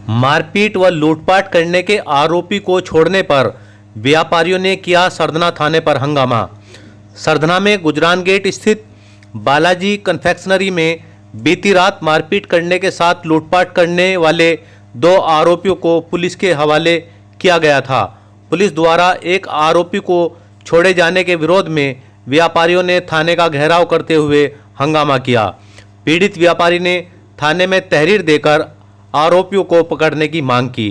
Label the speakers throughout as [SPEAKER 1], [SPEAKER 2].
[SPEAKER 1] मारपीट व लूटपाट करने के आरोपी को छोड़ने पर व्यापारियों ने किया सरधना थाने पर हंगामा। सरधना में गुजरान गेट स्थित बालाजी कन्फेक्शनरी में बीती रात मारपीट करने के साथ लूटपाट करने वाले 2 आरोपियों को पुलिस के हवाले किया गया था। पुलिस द्वारा एक आरोपी को छोड़े जाने के विरोध में व्यापारियों ने थाने का घेराव करते हुए हंगामा किया। पीड़ित व्यापारी ने थाने में तहरीर देकर आरोपियों को पकड़ने की मांग की।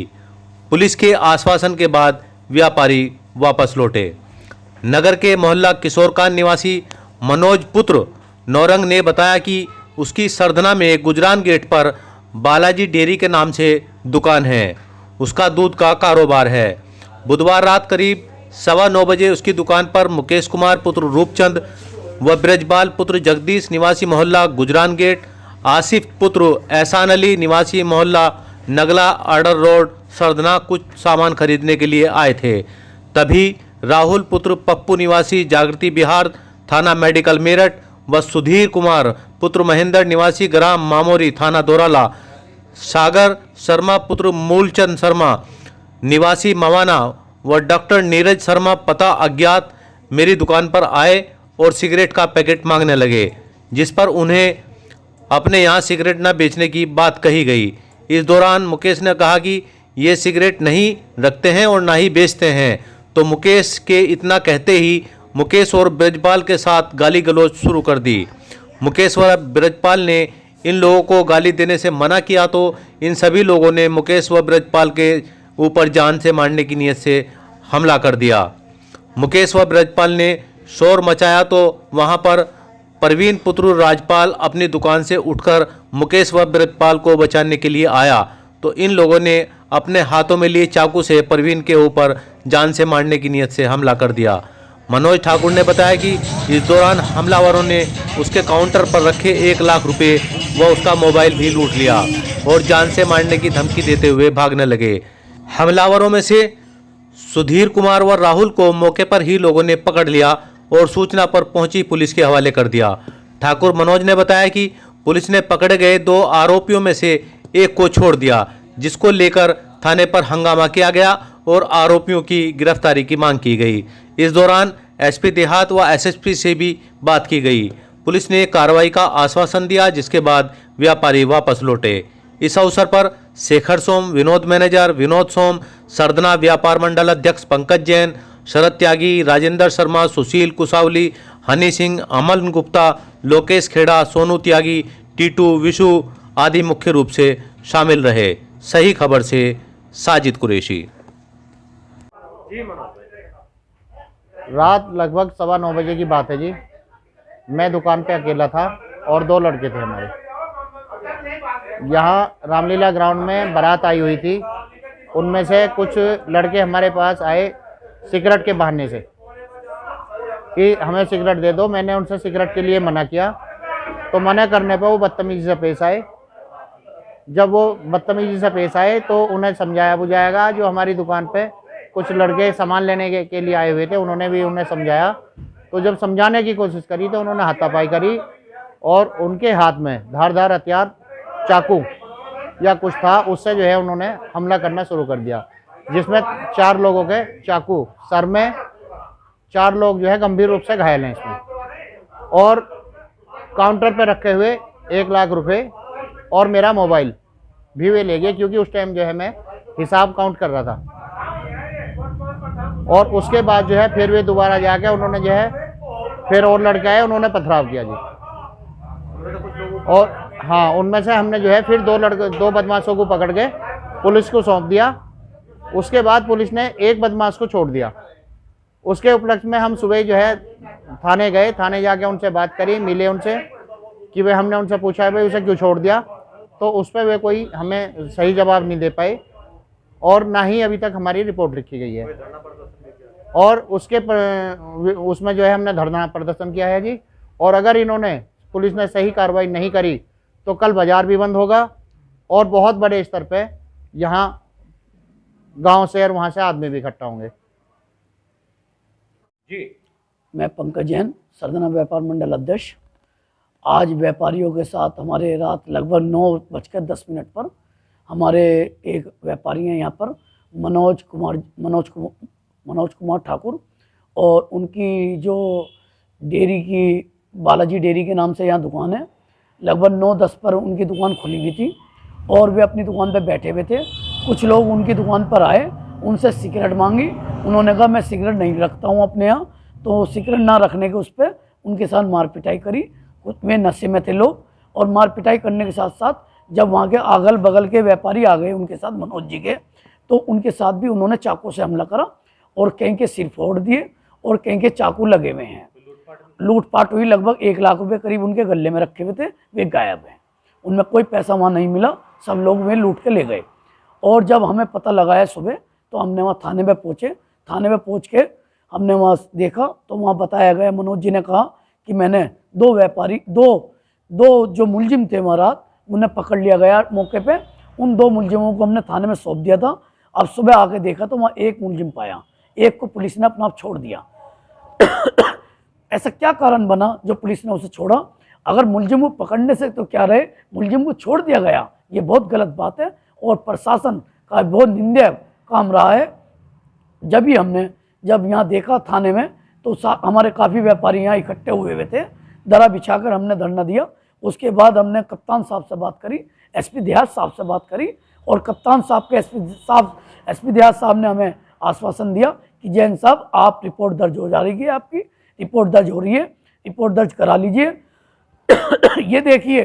[SPEAKER 1] पुलिस के आश्वासन के बाद व्यापारी वापस लौटे। नगर के मोहल्ला किशोरकान निवासी मनोज पुत्र नौरंग ने बताया कि उसकी सरधना में गुजरान गेट पर बालाजी डेयरी के नाम से दुकान है। उसका दूध का कारोबार है। बुधवार रात करीब 9:15 बजे उसकी दुकान पर मुकेश कुमार पुत्र रूपचंद व ब्रजपाल पुत्र जगदीश निवासी मोहल्ला गुजरान गेट, आसिफ पुत्र एहसान अली निवासी मोहल्ला नगला आर्डर रोड सरधना कुछ सामान खरीदने के लिए आए थे। तभी राहुल पुत्र पप्पू निवासी जागृति बिहार थाना मेडिकल मेरठ व सुधीर कुमार पुत्र महेंद्र निवासी ग्राम मामोरी थाना दोराला, सागर शर्मा पुत्र मूलचंद शर्मा निवासी मवाना व डॉक्टर नीरज शर्मा पता अज्ञात मेरी दुकान पर आए और सिगरेट का पैकेट मांगने लगे, जिस पर उन्हें अपने यहाँ सिगरेट न बेचने की बात कही गई। इस दौरान मुकेश ने कहा कि ये सिगरेट नहीं रखते हैं और ना ही बेचते हैं। तो मुकेश के इतना कहते ही मुकेश और ब्रजपाल के साथ गाली गलौज शुरू कर दी। मुकेश व ब्रजपाल ने इन लोगों को गाली देने से मना किया तो इन सभी लोगों ने मुकेश व ब्रजपाल के ऊपर जान से मारने की नीयत से हमला कर दिया। मुकेश व ब्रजपाल ने शोर मचाया तो वहां पर परवीन पुत्र राजपाल अपनी दुकान से उठकर मुकेश व ब्रजपाल को बचाने के लिए आया तो इन लोगों ने अपने हाथों में लिए चाकू से परवीन के ऊपर जान से मारने की नीयत से हमला कर दिया। मनोज ठाकुर ने बताया कि इस दौरान हमलावरों ने उसके काउंटर पर रखे 1 लाख रुपए व उसका मोबाइल भी लूट लिया और जान से मारने की धमकी देते हुए भागने लगे। हमलावरों में से सुधीर कुमार व राहुल को मौके पर ही लोगों ने पकड़ लिया और सूचना पर पहुंची पुलिस के हवाले कर दिया। ठाकुर मनोज ने बताया कि पुलिस ने पकड़े गए 2 आरोपियों में से एक को छोड़ दिया, जिसको लेकर थाने पर हंगामा किया गया और आरोपियों की गिरफ्तारी की मांग की गई। इस दौरान एसपी देहात व एसएसपी से भी बात की गई। पुलिस ने कार्रवाई का आश्वासन दिया, जिसके बाद व्यापारी वापस लौटे। इस अवसर पर शेखर सोम, विनोद मैनेजर विनोद सोम, सरधना व्यापार मंडल अध्यक्ष पंकज जैन, शरद त्यागी, राजेंद्र शर्मा, सुशील कुसावली, हनी सिंह, अमन गुप्ता, लोकेश खेड़ा, सोनू त्यागी, टीटू, विशु आदि मुख्य रूप से शामिल रहे। सही खबर से साजिद कुरैशी।
[SPEAKER 2] रात लगभग 9:15 बजे की बात है जी। मैं दुकान पे अकेला था और 2 लड़के थे हमारे। यहाँ रामलीला ग्राउंड में बारात आई हुई थी। उनमें से कुछ लड़के हमारे पास आए सिगरेट के बहाने से कि हमें सिगरेट दे दो। मैंने उनसे सिगरेट के लिए मना किया तो मना करने पर वो बदतमीजी से पेश आए। जब वो बदतमीजी से पेश आए तो उन्हें समझाया बुझाएगा। जो हमारी दुकान पे कुछ लड़के सामान लेने के लिए आए हुए थे, उन्होंने भी उन्हें समझाया। तो जब समझाने की कोशिश करी तो उन्होंने हाथापाई करी और उनके हाथ में धारदार हथियार चाकू या कुछ था, उससे जो है उन्होंने हमला करना शुरू कर दिया, जिसमें 4 लोगों के चाकू सर में, 4 लोग जो है गंभीर रूप से घायल हैं इसमें। और काउंटर पर रखे हुए 1 लाख रुपए और मेरा मोबाइल भी वे ले गए, क्योंकि उस टाइम जो है मैं हिसाब काउंट कर रहा था। और उसके बाद जो है फिर वे दोबारा जाके उन्होंने जो है फिर और लड़के आए, उन्होंने पथराव किया जी। और हाँ, उनमें से हमने जो है फिर 2 बदमाशों को पकड़ के पुलिस को सौंप दिया। उसके बाद पुलिस ने 1 बदमाश को छोड़ दिया। उसके उपलक्ष्य में हम सुबह जो है थाने गए। थाने जाके उनसे बात करी, मिले उनसे कि वे, हमने उनसे पूछा है भाई उसे क्यों छोड़ दिया, तो उस पर वे कोई हमें सही जवाब नहीं दे पाए और ना ही अभी तक हमारी रिपोर्ट लिखी गई है। और उसमें जो है हमने धरना प्रदर्शन किया है जी। और अगर इन्होंने, पुलिस ने सही कार्रवाई नहीं करी तो कल बाजार भी बंद होगा और बहुत बड़े स्तर पे यहाँ गांव शहर वहाँ से आदमी भी इकट्ठा होंगे
[SPEAKER 3] जी। मैं पंकज जैन, सरधना व्यापार मंडल अध्यक्ष। आज व्यापारियों के साथ हमारे रात लगभग 9:10 पर हमारे एक व्यापारी हैं यहाँ पर मनोज कुमार ठाकुर, और उनकी जो डेयरी की बालाजी डेयरी के नाम से यहाँ दुकान है, लगभग 9-10 पर उनकी दुकान खुली हुई थी और वे अपनी दुकान पे बैठे हुए थे। कुछ लोग उनकी दुकान पर आए, उनसे सिगरेट मांगी। उन्होंने कहा मैं सिगरेट नहीं रखता हूँ अपने यहाँ, तो सिगरेट ना रखने के उस पर उनके साथ मार पिटाई करी। कुछ में नशे में थे लोग, और मार पिटाई करने के साथ साथ जब वहाँ के अगल बगल के व्यापारी आ गए उनके साथ मनोज जी के, तो उनके साथ भी उन्होंने चाकू से हमला करा और कहीं के सिर फोड़ दिए और कहीं के चाकू लगे हुए हैं। लूटपाट हुई, लगभग 1 लाख रुपए करीब उनके गले में रखे हुए थे, वे गायब हैं। उनमें कोई पैसा वहाँ नहीं मिला, सब लोग वे लूट के ले गए। और जब हमें पता लगा है सुबह, तो हमने वहाँ थाने में पहुँचे। थाने में पहुँच के हमने वहाँ देखा तो वहाँ बताया गया, मनोज जी ने कहा कि मैंने 2 व्यापारी, दो जो मुलजिम थे महाराज, उन्हें पकड़ लिया गया मौके पे। उन 2 मुलजिमों को हमने थाने में सौंप दिया था। अब सुबह आके देखा तो वहाँ 1 मुलजिम पाया, 1 को पुलिस ने अपना आप छोड़ दिया। ऐसा क्या कारण बना जो पुलिस ने उसे छोड़ा? अगर मुलजिम को पकड़ने से तो क्या रहे, मुलजिम को छोड़ दिया गया, ये बहुत गलत बात है और प्रशासन का बहुत निंदनीय काम रहा है। जब यहाँ देखा थाने में, तो हमारे काफ़ी व्यापारी यहाँ इकट्ठे हुए थे, दरा बिछाकर हमने धरना दिया। उसके बाद हमने कप्तान साहब से बात करी, एसपी देहात साहब से बात करी, और कप्तान साहब के एसपी देहात साहब ने हमें आश्वासन दिया कि जैन साहब आप रिपोर्ट दर्ज हो जा रही है, आपकी रिपोर्ट दर्ज हो रही है, रिपोर्ट दर्ज करा लीजिए। ये देखिए,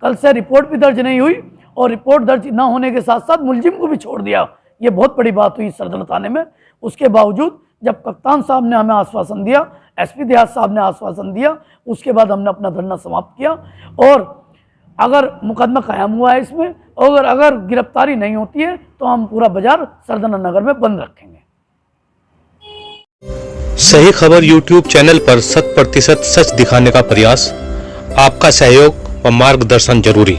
[SPEAKER 3] कल से रिपोर्ट भी दर्ज नहीं हुई और रिपोर्ट दर्ज ना होने के साथ साथ मुलजिम को भी छोड़ दिया। ये बहुत बड़ी बात हुई सरदना थाने में। उसके बावजूद जब कप्तान साहब ने हमें आश्वासन दिया, एसपी देहात साहब ने आश्वासन दिया, उसके बाद हमने अपना धरना समाप्त किया। और अगर मुकदमा कायम हुआ है इसमें, और अगर गिरफ्तारी नहीं होती है, तो हम पूरा बाजार सरदना नगर में बंद रखेंगे।
[SPEAKER 1] सही खबर YouTube चैनल पर 100% सच दिखाने का प्रयास। आपका सहयोग व मार्गदर्शन जरूरी।